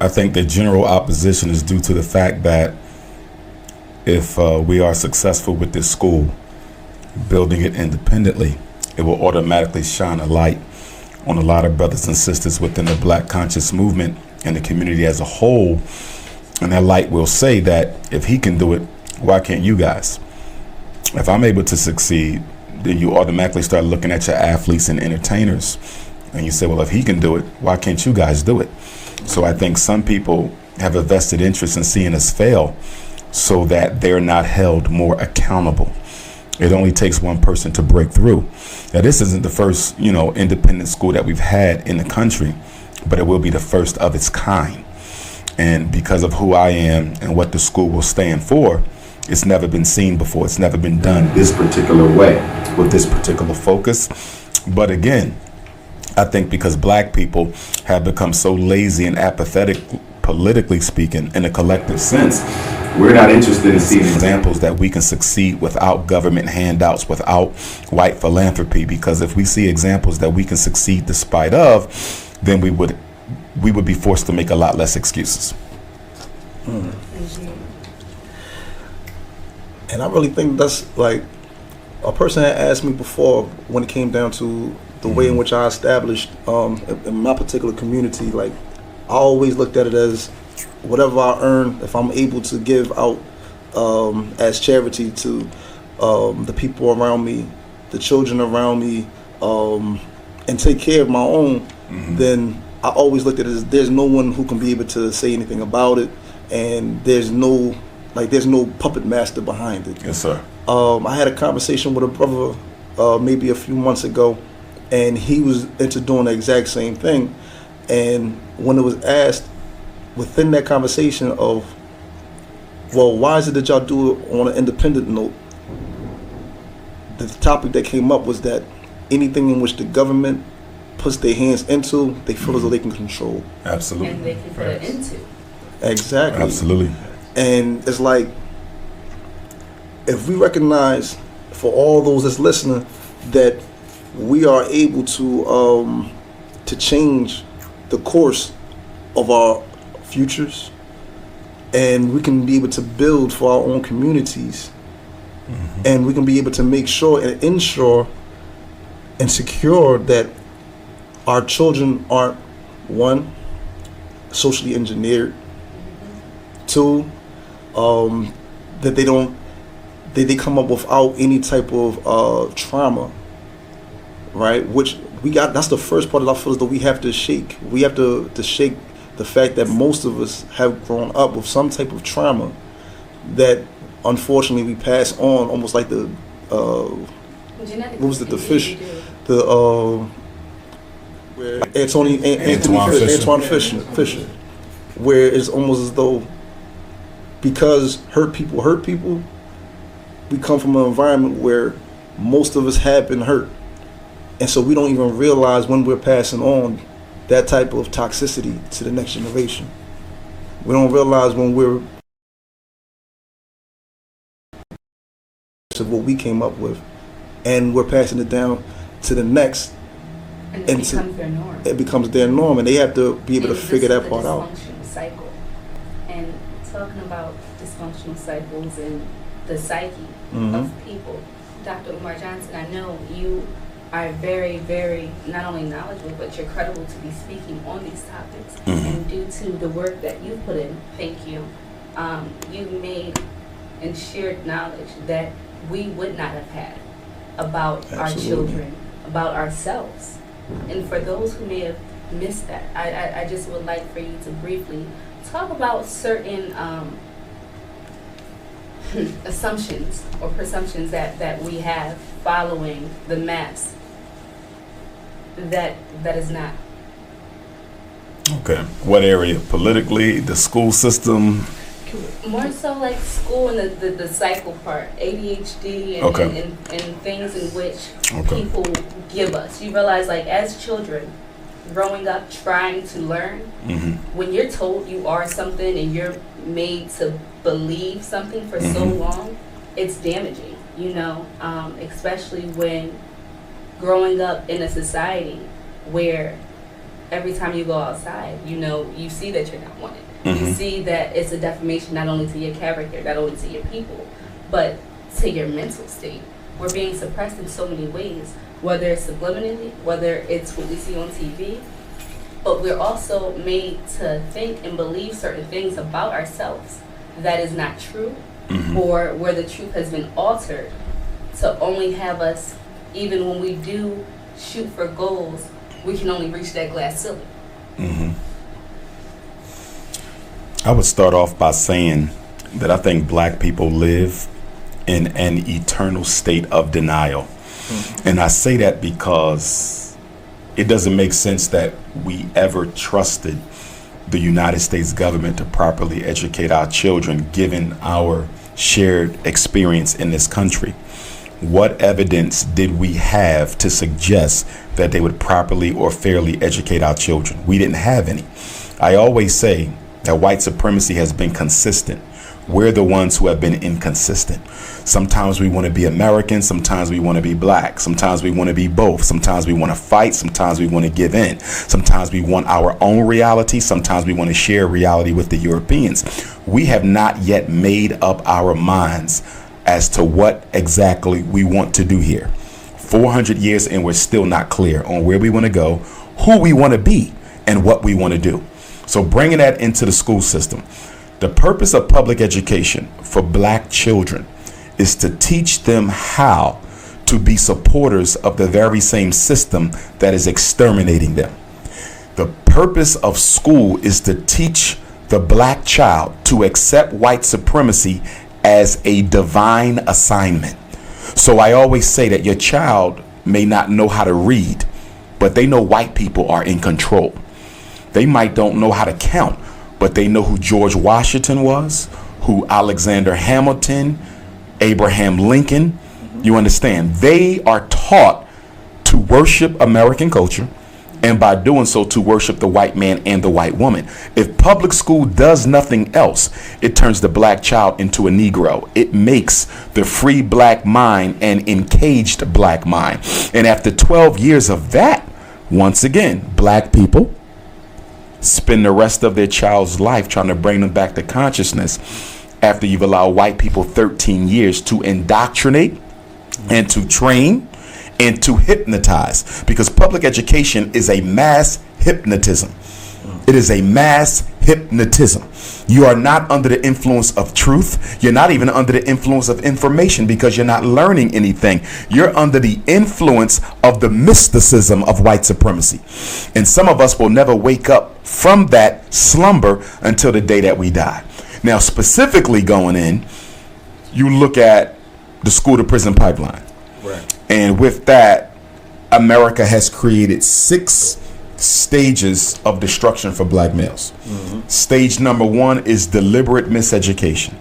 I think the general opposition is due to the fact that if we are successful with this school, building it independently, it will automatically shine a light on a lot of brothers and sisters within the Black conscious movement and the community as a whole. And that light will say that if he can do it, why can't you guys? If I'm able to succeed, then you automatically start looking at your athletes and entertainers. And you say, well, if he can do it, why can't you guys do it? So I think some people have a vested interest in seeing us fail so that they're not held more accountable. It only takes one person to break through. Now, this isn't the first, independent school that we've had in the country, but it will be the first of its kind. And because of who I am and what the school will stand for, it's never been seen before. It's never been done this particular way with this particular focus. But again, I think because Black people have become so lazy and apathetic, politically speaking, in a collective sense, we're not interested in seeing examples that we can succeed without government handouts, without white philanthropy. Because if we see examples that we can succeed despite of, then we would be forced to make a lot less excuses. And I really think that's like, a person had asked me before when it came down to the way in which I established in my particular community, like I always looked at it as whatever I earn, if I'm able to give out as charity to the people around me, the children around me, and take care of my own, then I always looked at it as there's no one who can be able to say anything about it, and there's no puppet master behind it. Yes, sir. I had a conversation with a brother maybe a few months ago, and he was into doing the exact same thing. And when it was asked within that conversation of, well, why is it that y'all do it on an independent note? The topic that came up was that anything in which the government puts their hands into, they feel as though they can control. Absolutely. And they can put it into. Exactly. Absolutely. And it's like, if we recognize, for all those that's listening, that we are able to change the course of our futures, and we can be able to build for our own communities, and we can be able to make sure and ensure and secure that our children aren't, one, socially engineered, two, that they come up without any type of trauma, right? Which that's the first part that I feel as though we have to shake. We have to shake the fact that most of us have grown up with some type of trauma that unfortunately we pass on, almost like the what was it, the fish, the where Antoine Fisher, where it's almost as though because hurt people, we come from an environment where most of us have been hurt. And so we don't even realize when we're passing on that type of toxicity to the next generation. We don't realize when we're of what we came up with, and we're passing it down to the next. And it becomes their norm. It becomes their norm, and they have to be able to figure that part out. Dysfunctional cycle. And talking about dysfunctional cycles and the psyche of people, Dr. Umar Johnson, I know you are very, very not only knowledgeable, but you're credible to be speaking on these topics. And due to the work that you've put in, thank you, you've made and shared knowledge that we would not have had about our children, about ourselves. And for those who may have missed that, I just would like for you to briefly talk about certain assumptions or presumptions that we have following the maps that is not. Okay. What area? Politically, the school system? More so like school and the cycle part, ADHD and things in which people give us. You realize, like, as children, growing up trying to learn, when you're told you are something and you're made to believe something for so long, it's damaging, especially when growing up in a society where every time you go outside, you see that you're not wanted. Mm-hmm. You see that it's a defamation not only to your character, not only to your people, but to your mental state. We're being suppressed in so many ways, whether it's subliminally, whether it's what we see on TV, but we're also made to think and believe certain things about ourselves that is not true, Mm-hmm. or where the truth has been altered to only have us, even when we do shoot for goals, we can only reach that glass ceiling. Mm-hmm. I would start off by saying that I think black people live in an eternal state of denial. Mm-hmm. And I say that because it doesn't make sense that we ever trusted the United States government to properly educate our children, given our shared experience in this country. What evidence did we have to suggest that they would properly or fairly educate our children? We didn't have any. I always say that white supremacy has been consistent. We're the ones who have been inconsistent. Sometimes we want to be American, sometimes we want to be black, sometimes we want to be both, sometimes we want to fight, sometimes we want to give in, sometimes we want our own reality, sometimes we want to share reality with the Europeans. We have not yet made up our minds as to what exactly we want to do here. 400 years and we're still not clear on where we want to go, who we want to be, and what we want to do. So bringing that into the school system. The purpose of public education for black children is to teach them how to be supporters of the very same system that is exterminating them. The purpose of school is to teach the black child to accept white supremacy as a divine assignment. So I always say that your child may not know how to read, but they know white people are in control. They might don't know how to count, but they know who George Washington was, who Alexander Hamilton, Abraham Lincoln. You understand? They are taught to worship American culture, and by doing so, to worship the white man and the white woman. If public school does nothing else, it turns the black child into a Negro. It makes the free black mind an encaged black mind. And after 12 years of that, once again, black people spend the rest of their child's life trying to bring them back to consciousness after you've allowed white people 13 years to indoctrinate and to train and to hypnotize, because public education is a mass hypnotism. It is a mass hypnotism. You are not under the influence of truth. You're not even under the influence of information, because you're not learning anything. You're under the influence of the mysticism of white supremacy. And some of us will never wake up from that slumber until the day that we die. Now, specifically going in, you look at the school to prison pipeline. Right. And with that, America has created 6 stages of destruction for black males. Mm-hmm. Stage number 1 is deliberate miseducation.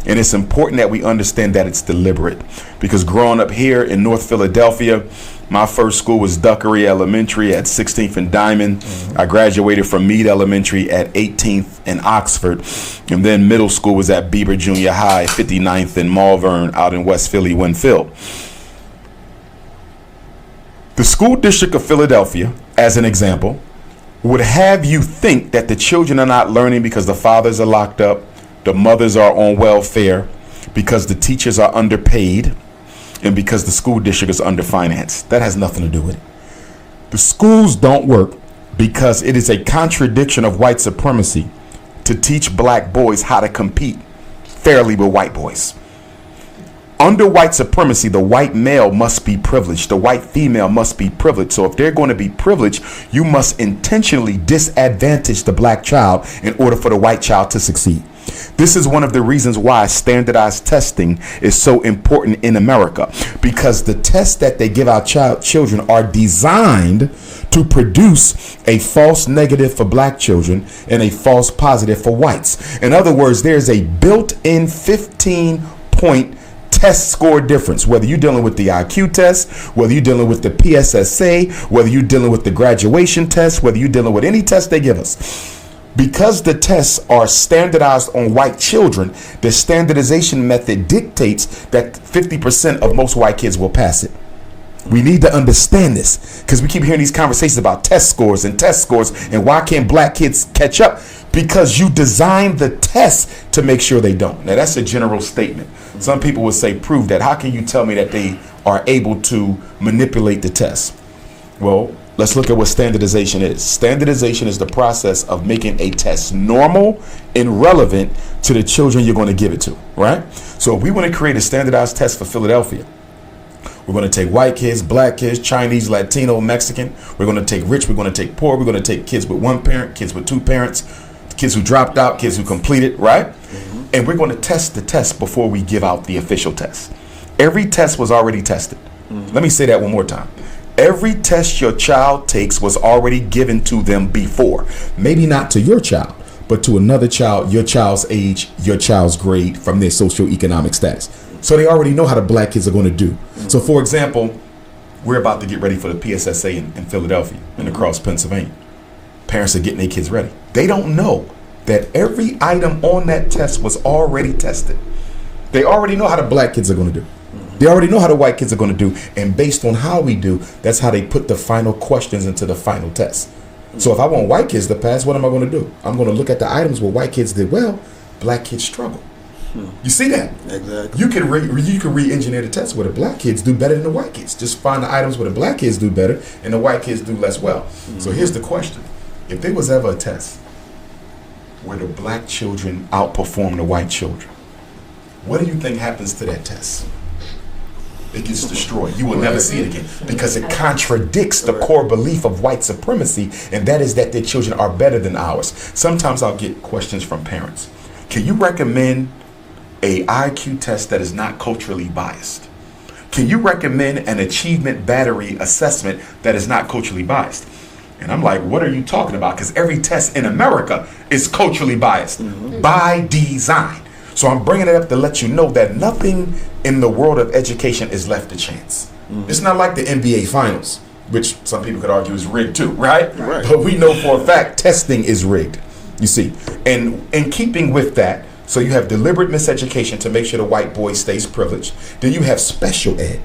And it's important that we understand that it's deliberate, because growing up here in North Philadelphia, my first school was Duckery Elementary at 16th and Diamond. Mm-hmm. I graduated from Meade Elementary at 18th and Oxford. And then middle school was at Bieber Junior High, 59th and Malvern out in West Philly, Winfield. The school district of Philadelphia, as an example, would have you think that the children are not learning because the fathers are locked up, the mothers are on welfare, because the teachers are underpaid, and because the school district is underfinanced. That has nothing to do with it. The schools don't work because it is a contradiction of white supremacy to teach black boys how to compete fairly with white boys. Under white supremacy, the white male must be privileged. The white female must be privileged. So if they're going to be privileged, you must intentionally disadvantage the black child in order for the white child to succeed. This is one of the reasons why standardized testing is so important in America, because the tests that they give our children are designed to produce a false negative for black children and a false positive for whites. In other words, there's a built-in 15-point test score difference, whether you're dealing with the IQ test, whether you're dealing with the PSSA, whether you're dealing with the graduation test, whether you're dealing with any test they give us. Because the tests are standardized on white children, the standardization method dictates that 50% of most white kids will pass it. We need to understand this because we keep hearing these conversations about test scores and why can't black kids catch up? Because you designed the test to make sure they don't. Now that's a general statement. Some people would say, prove that. How can you tell me that they are able to manipulate the test? Well, let's look at what standardization is. Standardization is the process of making a test normal and relevant to the children you're going to give it to, right? So if we want to create a standardized test for Philadelphia, we're going to take white kids, black kids, Chinese, Latino, Mexican. We're going to take rich. We're going to take poor. We're going to take kids with one parent, kids with two parents, kids who dropped out, kids who completed, right? Mm-hmm. And we're going to test the test before we give out the official test. Every test was already tested. Mm-hmm. Let me say that one more time. Every test your child takes was already given to them before. Maybe not to your child, but to another child, your child's age, your child's grade from their socioeconomic status. So they already know how the black kids are going to do. Mm-hmm. So for example, we're about to get ready for the PSSA in Philadelphia and across Pennsylvania. Parents are getting their kids ready. They don't know that every item on that test was already tested. They already know how the black kids are going to do. They already know how the white kids are going to do. And based on how we do, that's how they put the final questions into the final test. So if I want white kids to pass, what am I going to do? I'm going to look at the items where white kids did well, black kids struggle. You see that? Exactly. You can re-engineer the test where the black kids do better than the white kids. Just find the items where the black kids do better and the white kids do less well. Mm-hmm. So here's the question. If there was ever a test where the black children outperform the white children, what do you think happens to that test? It gets destroyed. You will never see it again because it contradicts the core belief of white supremacy, and that is that their children are better than ours. Sometimes I'll get questions from parents. Can you recommend a IQ test that is not culturally biased? Can you recommend an achievement battery assessment that is not culturally biased? And I'm like, what are you talking about? Because every test in America is culturally biased by design. So I'm bringing it up to let you know that nothing in the world of education is left to chance. It's not like the NBA finals, which some people could argue is rigged too, right? But we know for a fact testing is rigged, you see. And in keeping with that, so you have deliberate miseducation to make sure the white boy stays privileged. Then you have special ed.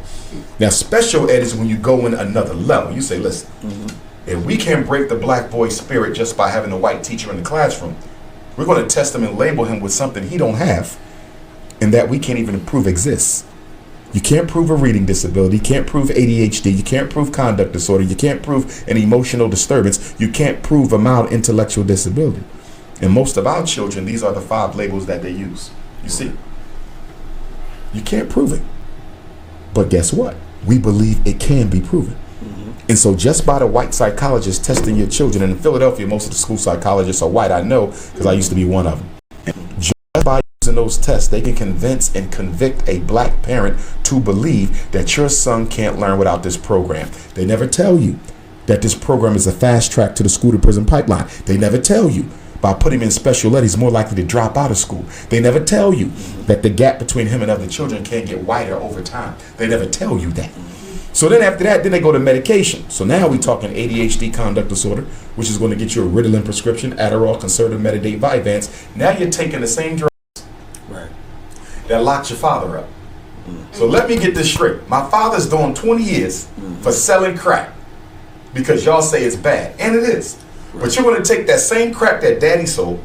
Now, special ed is when you go in another level. You say, listen, if we can't break the black boy's spirit just by having a white teacher in the classroom, we're going to test him and label him with something he don't have and that we can't even prove exists. You can't prove a reading disability. You can't prove ADHD. You can't prove conduct disorder. You can't prove an emotional disturbance. You can't prove a mild intellectual disability. And most of our children, these are the 5 labels that they use. You see, you can't prove it. But guess what? We believe it can be proven. And so just by the white psychologist testing your children, and in Philadelphia, most of the school psychologists are white, I know, because I used to be one of them. And just by using those tests, they can convince and convict a black parent to believe that your son can't learn without this program. They never tell you that this program is a fast track to the school to prison pipeline. They never tell you by putting him in special ed, he's more likely to drop out of school. They never tell you that the gap between him and other children can get wider over time. They never tell you that. So then after that, then they go to medication. So now we're talking ADHD conduct disorder, which is going to get you a Ritalin prescription, Adderall, Concerta, Metadate, Vyvanse. Now you're taking the same drugs that locked your father up. So let me get this straight. My father's doing 20 years for selling crack because y'all say it's bad. And it is. But you're going to take that same crack that daddy sold,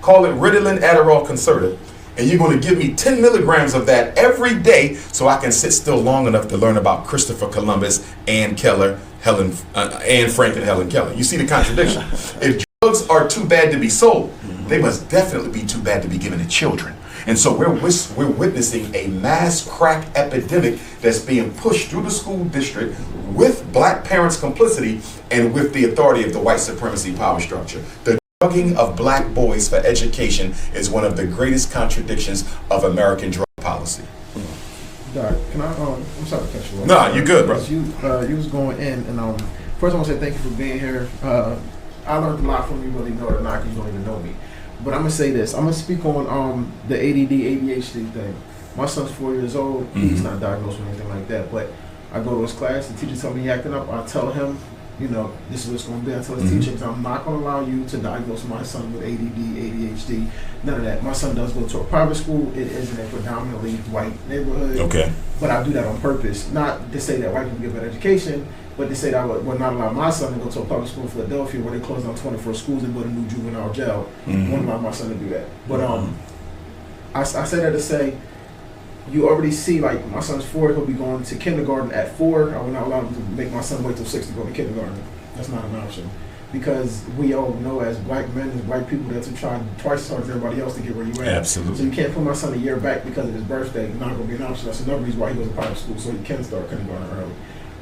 call it Ritalin, Adderall, Concerta, and you're going to give me 10 milligrams of that every day so I can sit still long enough to learn about Christopher Columbus, Ann Keller, Anne Frank, and Helen Keller. You see the contradiction? If drugs are too bad to be sold, they must definitely be too bad to be given to children. And so we're witnessing a mass crack epidemic that's being pushed through the school district with black parents' complicity and with the authority of the white supremacy power structure. The drugging of black boys for education is one of the greatest contradictions of American drug policy. Doc, can I'm sorry to cut you off. No, you're good, bro. You was going in, and first I want to say thank you for being here. I learned a lot from you, whether you know it or not, because you don't even know me. But I'm going to say this. I'm going to speak on the ADD, ADHD thing. My son's 4 years old. He's not diagnosed with anything like that, but I go to his class, the teacher tells me he acting up, I tell him you know, this is what's going to be. I tell his teachers, I'm not going to allow you to diagnose my son with ADD, ADHD, none of that. My son does go to a private school. It is in a predominantly white neighborhood. Okay. But I do that on purpose, not to say that white people give better education, but to say that I would not allow my son to go to a public school in Philadelphia where they closed down 24 schools and built a new juvenile jail. Wouldn't allow my son to do that. But I say that to say, you already see, like, my son's 4, he'll be going to kindergarten at 4. I would not allow him to make my son wait till 6 to go to kindergarten. That's not an option. Because we all know as black men, as white people, that to try twice as hard as everybody else to get where you at. Absolutely. So you can't put my son a year back because of his birthday. It's not going to be an option. That's another reason why he goes to private school, so he can start kindergarten early.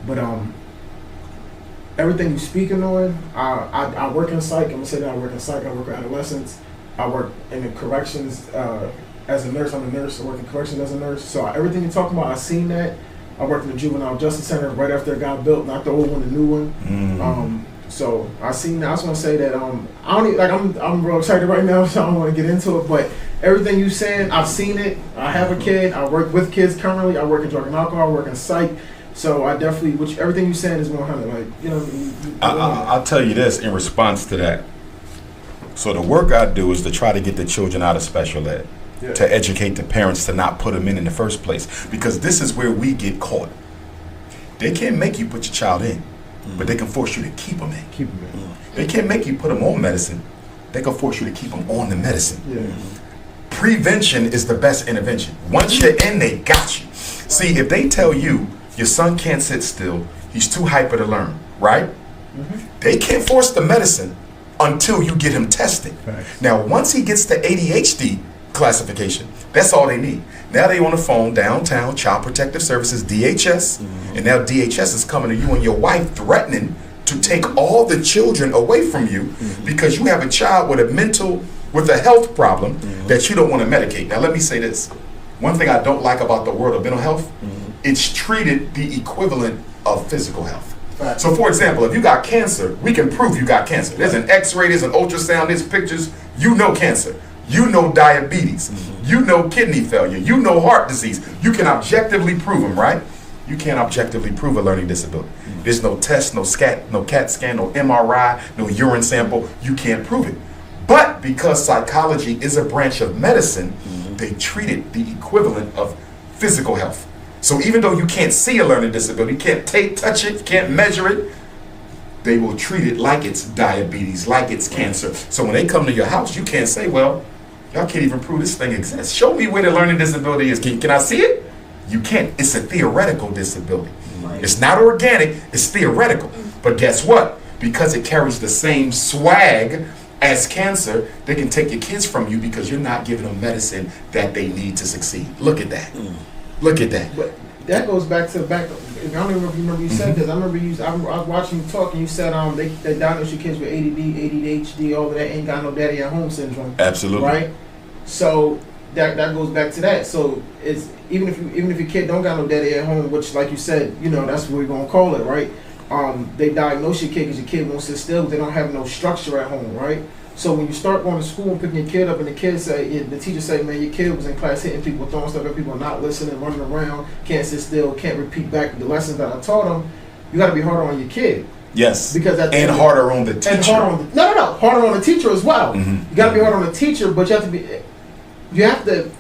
But everything you're speaking on, I work in psych. I'm going to say that I work in psych. I work with adolescents. I work in the corrections as a nurse. I'm a nurse. I work in corrections as a nurse. So everything you're talking about, I've seen that. I worked in the juvenile justice center right after it got built, not the old one, the new one. So I seen that. I just want to say that I don't even, like, I'm real excited right now, so I don't want to get into it. But everything you saying, I've seen it. I have a kid. I work with kids currently. I work in drug and alcohol. I work in psych. So I definitely, which everything you saying is 100. Like, you know, I'll tell you this in response to that. So the work I do is to try to get the children out of special ed, to educate the parents to not put them in the first place, because this is where we get caught. They can't make you put your child in, but they can force you to keep them in. keep them in. They can't make you put them on medicine. They can force you to keep them on the medicine. Yeah. Prevention is the best intervention. Once you're in, they got you. See, if they tell you your son can't sit still, he's too hyper to learn, right? They can't force the medicine until you get him tested. Facts. Now, once he gets the ADHD classification, that's all they need. Now they on the phone downtown, Child Protective Services, DHS, and now DHS is coming to you and your wife threatening to take all the children away from you because you have a child with a health problem that you don't want to medicate. Now let me say this. One thing I don't like about the world of mental health, it's treated the equivalent of physical health. So for example, if you got cancer, we can prove you got cancer. There's an x-ray, there's an ultrasound, there's pictures, you know cancer. You know diabetes, you know kidney failure, you know heart disease. You can objectively prove them, right? You can't objectively prove a learning disability. There's no test, no CAT scan, no MRI, no urine sample. You can't prove it. But because psychology is a branch of medicine, they treat it the equivalent of physical health. So even though you can't see a learning disability, can't touch it, can't measure it, they will treat it like it's diabetes, like it's cancer. So when they come to your house, you can't say, well, y'all can't even prove this thing exists. Show me where the learning disability is. Can I see it? You can't. It's a theoretical disability. It's not organic, it's theoretical. But guess what? Because it carries the same swag as cancer, they can take your kids from you because you're not giving them medicine that they need to succeed. Look at that. Look at that. But that goes back to I don't even remember you said this. I remember I was watching you talk and you said they diagnose your kids with ADD, ADHD, all of that, ain't got no daddy at home syndrome. Absolutely. Right? So that goes back to that. So it's even if your kid don't got no daddy at home, which like you said, you know, that's what we're gonna call it, right? They diagnose your kid because your kid won't sit still. They don't have no structure at home, right? So when you start going to school and picking your kid up, and the teacher say, man, your kid was in class hitting people, throwing stuff at people, not listening, running around, can't sit still, can't repeat back the lessons that I taught them. You got to be harder on your kid. Yes. Because harder on the teacher. And harder on the teacher as well. You got to be harder on the teacher, but you have to.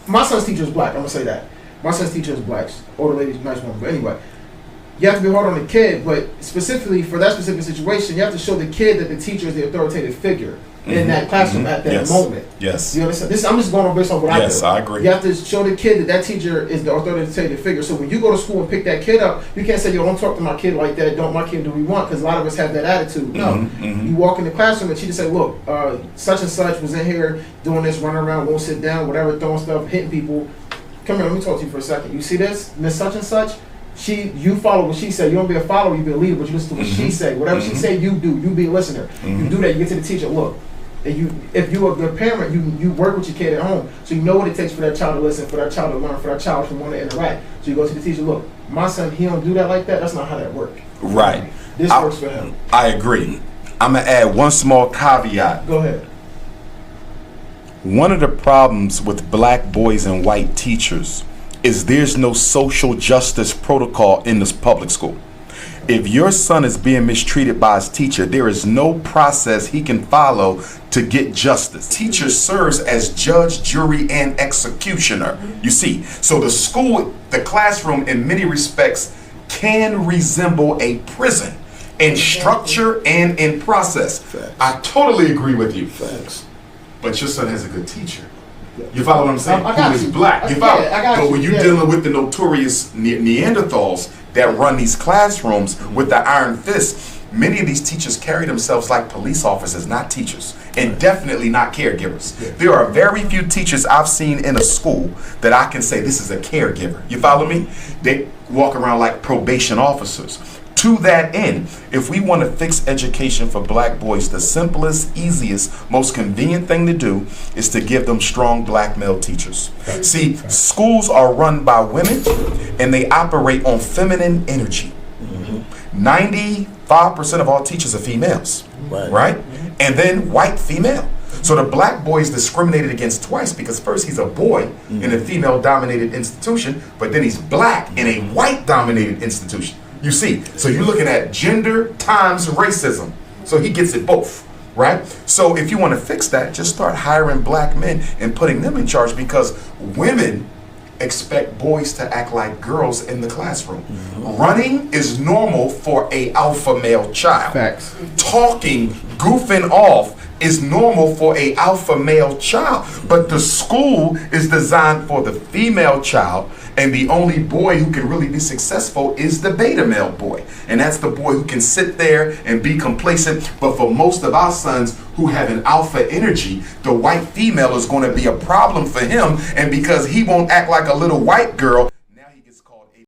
My son's teacher is black. I'm gonna say that. My son's teacher is black. Older lady, nice woman. But anyway, you have to be hard on the kid, but specifically for that specific situation, you have to show the kid that the teacher is the authoritative figure in that classroom at that moment. Yes. You understand? I'm just going on based on what I do. Yes, I agree. You have to show the kid that teacher is the authoritative figure. So when you go to school and pick that kid up, you can't say, yo, don't talk to my kid like that. Don't my kid do what we want? Because a lot of us have that attitude. No. You walk in the classroom and she just say, look, such and such was in here doing this, running around, won't sit down, whatever, throwing stuff, hitting people. Come here, let me talk to you for a second. You see this? Miss such and such? You follow what she said. You don't be a follower, you be a leader, but you listen to what she say. Whatever she say, you do. You be a listener. You do that, you get to the teacher, look. If you're a good parent, you work with your kid at home, so you know what it takes for that child to listen, for that child to learn, for that child to want to interact. So you go to the teacher, look, my son, he don't do that like that. That's not how that works. Right. This works for him. I agree. I'm going to add one small caveat. Go ahead. One of the problems with black boys and white teachers is there's no social justice protocol in this public school. If your son is being mistreated by his teacher, there is no process he can follow to get justice. Teacher serves as judge, jury, and executioner. You see, so the school, the classroom in many respects can resemble a prison in structure and in process. Facts. I totally agree with you. Facts. But your son has a good teacher. You follow what I'm saying? I got Who is you. black. You follow? Yeah, I got but you. when you're Yeah. dealing with the notorious Neanderthals that run these classrooms with the iron fist, many of these teachers carry themselves like police officers, not teachers, and definitely not caregivers. There are very few teachers I've seen in a school that I can say this is a caregiver. You follow me? They walk around like probation officers. To that end, if we want to fix education for black boys, the simplest, easiest, most convenient thing to do is to give them strong black male teachers. See, schools are run by women and they operate on feminine energy. 95% of all teachers are females, right? And then white female. So the black boy is discriminated against twice because first he's a boy in a female dominated institution, but then he's black in a white dominated institution. You see, so you're looking at gender times racism. So he gets it both, right? So if you want to fix that, just start hiring black men and putting them in charge, because women expect boys to act like girls in the classroom. Running is normal for a alpha male child. Facts. Talking, goofing off is normal for a alpha male child. But the school is designed for the female child, and the only boy who can really be successful is the beta male boy. And that's the boy who can sit there and be complacent. But for most of our sons who have an alpha energy, the white female is going to be a problem for him. And because he won't act like a little white girl,